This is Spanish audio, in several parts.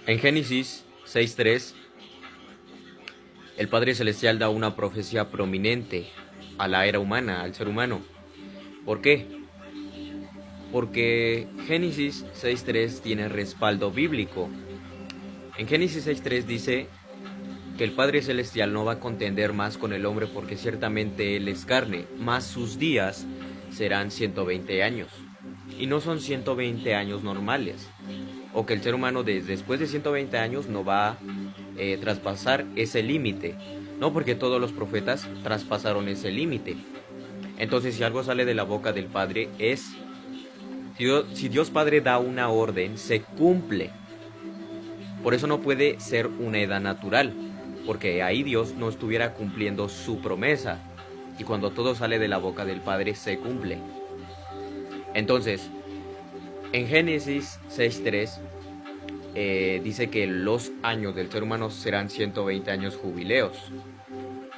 En Génesis 6:3, el Padre Celestial da una profecía prominente a la era humana, al ser humano. ¿Por qué? Porque Génesis 6:3 tiene respaldo bíblico. En Génesis 6:3 dice que el Padre Celestial no va a contender más con el hombre porque ciertamente él es carne, mas sus días serán 120 años. Y no son 120 años normales, o que el ser humano después de 120 años no va a traspasar ese límite. No, porque todos los profetas traspasaron ese límite. Entonces, si algo sale de la boca del Padre es, si Dios Padre da una orden, se cumple. Por eso no puede ser una edad natural, porque ahí Dios no estuviera cumpliendo su promesa. Y cuando todo sale de la boca del Padre, se cumple. Entonces, en Génesis 6:3 dice que los años del ser humano serán 120 años jubileos.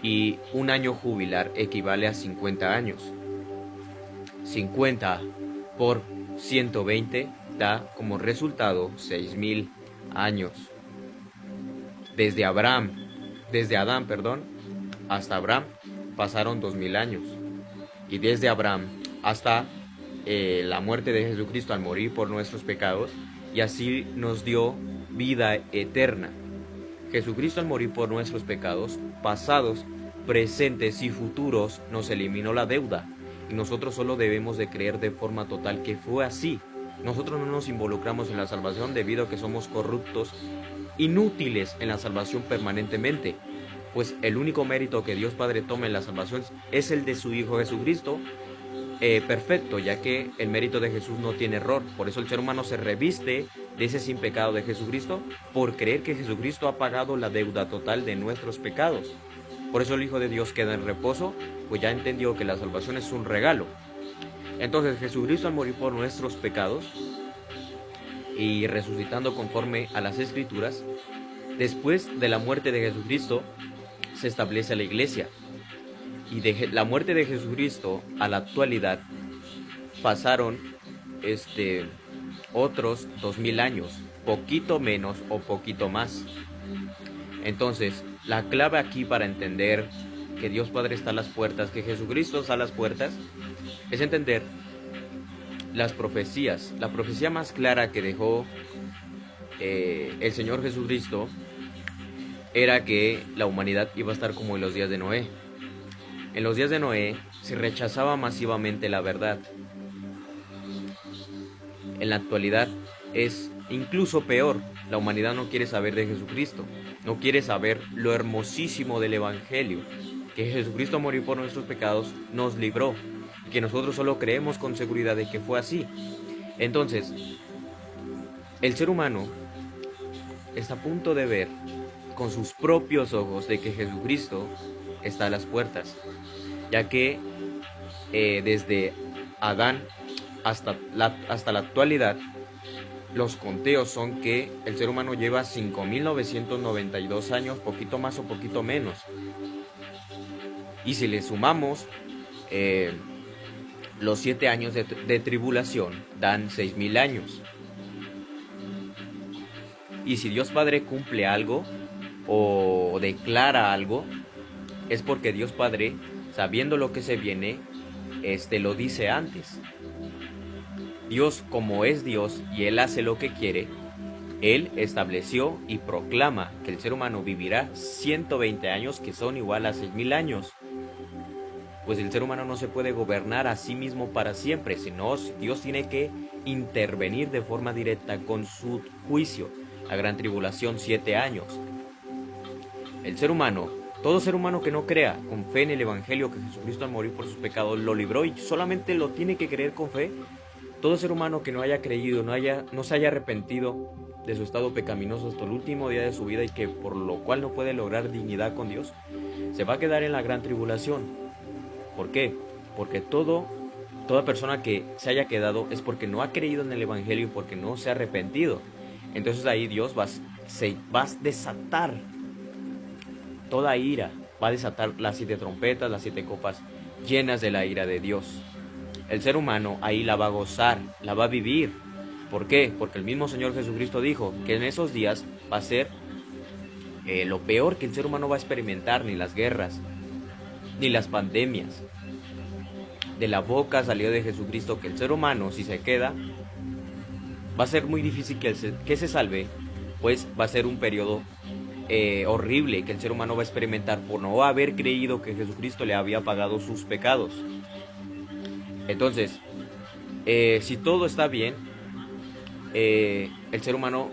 Y un año jubilar equivale a 50 años. 50 por 120 da como resultado 6,000 años. Desde Adán, hasta Abraham pasaron 2,000 años. Y desde Abraham hasta la muerte de Jesucristo al morir por nuestros pecados, y así nos dio vida eterna. Jesucristo al morir por nuestros pecados, pasados, presentes y futuros, nos eliminó la deuda. Y nosotros solo debemos de creer de forma total que fue así. Nosotros no nos involucramos en la salvación debido a que somos corruptos, inútiles en la salvación permanentemente. Pues el único mérito que Dios Padre toma en la salvación es el de su Hijo Jesucristo, perfecto, ya que el mérito de Jesús no tiene error. Por eso el ser humano se reviste de ese sin pecado de Jesucristo, por creer que Jesucristo ha pagado la deuda total de nuestros pecados. Por eso el Hijo de Dios queda en reposo, pues ya entendió que la salvación es un regalo. Entonces Jesucristo al morir por nuestros pecados y resucitando conforme a las Escrituras, después de la muerte de Jesucristo se establece la iglesia. Y de la muerte de Jesucristo a la actualidad pasaron otros 2,000 años, poquito menos o poquito más. Entonces, la clave aquí para entender que Dios Padre está a las puertas, que Jesucristo está a las puertas, es entender las profecías. La profecía más clara que dejó el Señor Jesucristo era que la humanidad iba a estar como en los días de Noé. En los días de Noé se rechazaba masivamente la verdad. En la actualidad es incluso peor. La humanidad no quiere saber de Jesucristo. No quiere saber lo hermosísimo del Evangelio. Que Jesucristo murió por nuestros pecados, nos libró. Que nosotros solo creemos con seguridad de que fue así. Entonces, el ser humano está a punto de ver con sus propios ojos de que Jesucristo está a las puertas, ya que desde Adán hasta la actualidad, los conteos son que el ser humano lleva 5,992 años, poquito más o poquito menos. Y si le sumamos los 7 años de tribulación, dan 6,000 años. Y si Dios Padre cumple algo o declara algo, es porque Dios Padre, sabiendo lo que se viene, lo dice antes. Dios, como es Dios y Él hace lo que quiere, Él estableció y proclama que el ser humano vivirá 120 años, que son igual a 6,000 años. Pues el ser humano no se puede gobernar a sí mismo para siempre, sino Dios tiene que intervenir de forma directa con su juicio. La gran tribulación, 7 años. El ser humano, todo ser humano que no crea con fe en el Evangelio, que Jesucristo al morir por sus pecados lo libró y solamente lo tiene que creer con fe, todo ser humano que no haya creído, no se haya arrepentido de su estado pecaminoso hasta el último día de su vida y que por lo cual no puede lograr dignidad con Dios, se va a quedar en la gran tribulación. ¿Por qué? Porque toda persona que se haya quedado es porque no ha creído en el Evangelio y porque no se ha arrepentido. Entonces ahí Dios va a desatar toda ira, va a desatar las 7 trompetas, las 7 copas llenas de la ira de Dios. El ser humano ahí la va a gozar, la va a vivir, ¿Por qué? Porque el mismo Señor Jesucristo dijo que en esos días va a ser lo peor que el ser humano va a experimentar, ni las guerras, ni las pandemias. De la boca salió de Jesucristo que el ser humano, si se queda, va a ser muy difícil que se salve, pues va a ser un periodo horrible que el ser humano va a experimentar por no haber creído que Jesucristo le había pagado sus pecados. Entonces, si todo está bien, el ser humano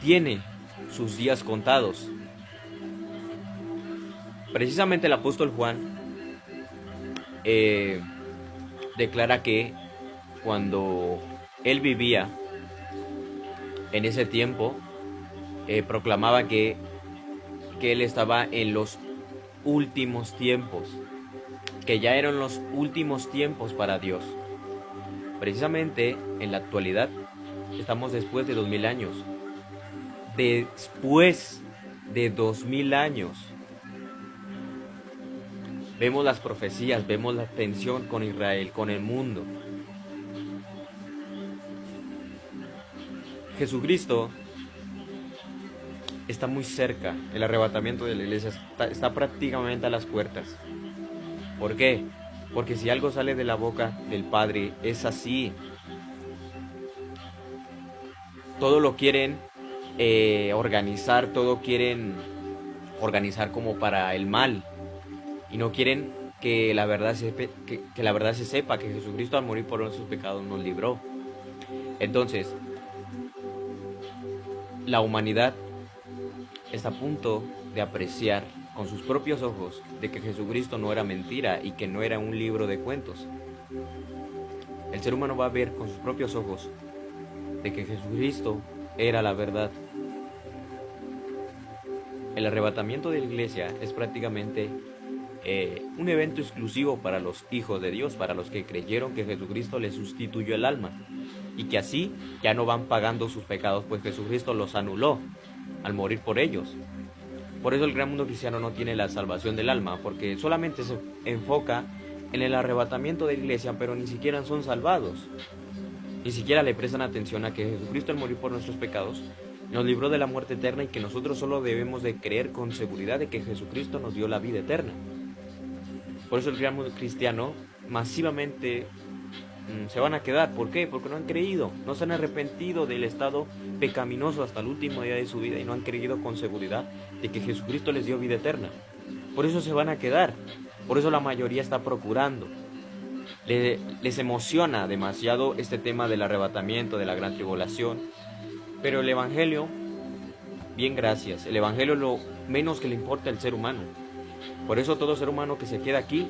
tiene sus días contados. Precisamente el apóstol Juan declara que cuando él vivía en ese tiempo, proclamaba que él estaba en los últimos tiempos, que ya eran los últimos tiempos para Dios. Precisamente en la actualidad estamos después de 2000 años. Después de 2000 años. Vemos las profecías, vemos la tensión con Israel, con el mundo. Jesucristo está muy cerca, el arrebatamiento de la iglesia está prácticamente a las puertas. ¿Por qué? Porque si algo sale de la boca del Padre es así. Todo lo quieren organizar, todo quieren organizar como para el mal. Y no quieren que la verdad que la verdad se sepa, que Jesucristo al morir por nuestros pecados nos libró. Entonces, la humanidad está a punto de apreciar con sus propios ojos de que Jesucristo no era mentira y que no era un libro de cuentos. El ser humano va a ver con sus propios ojos de que Jesucristo era la verdad. El arrebatamiento de la iglesia es prácticamente un evento exclusivo para los hijos de Dios, para los que creyeron que Jesucristo les sustituyó el alma y que así ya no van pagando sus pecados, pues Jesucristo los anuló al morir por ellos. Por eso el gran mundo cristiano no tiene la salvación del alma, porque solamente se enfoca en el arrebatamiento de la iglesia, pero ni siquiera son salvados. Ni siquiera le prestan atención a que Jesucristo al morir por nuestros pecados nos libró de la muerte eterna y que nosotros solo debemos de creer con seguridad de que Jesucristo nos dio la vida eterna. Por eso el gran mundo cristiano masivamente se van a quedar. ¿Por qué? Porque no han creído, no se han arrepentido del estado pecaminoso hasta el último día de su vida y no han creído con seguridad de que Jesucristo les dio vida eterna. Por eso se van a quedar, por eso la mayoría está procurando. Les emociona demasiado este tema del arrebatamiento, de la gran tribulación, pero el Evangelio, bien gracias, el Evangelio es lo menos que le importa al ser humano. Por eso todo ser humano que se queda aquí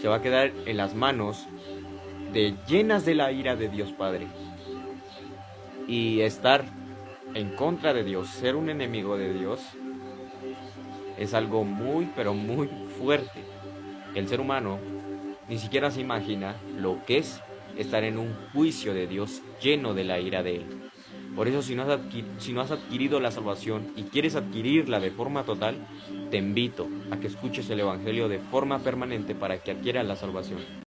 se va a quedar en las manos llenas de la ira de Dios Padre. Y estar en contra de Dios, ser un enemigo de Dios, es algo muy, pero muy fuerte. El ser humano ni siquiera se imagina lo que es estar en un juicio de Dios lleno de la ira de Él. Por eso si no has adquirido la salvación y quieres adquirirla de forma total, te invito a que escuches el Evangelio de forma permanente para que adquieras la salvación.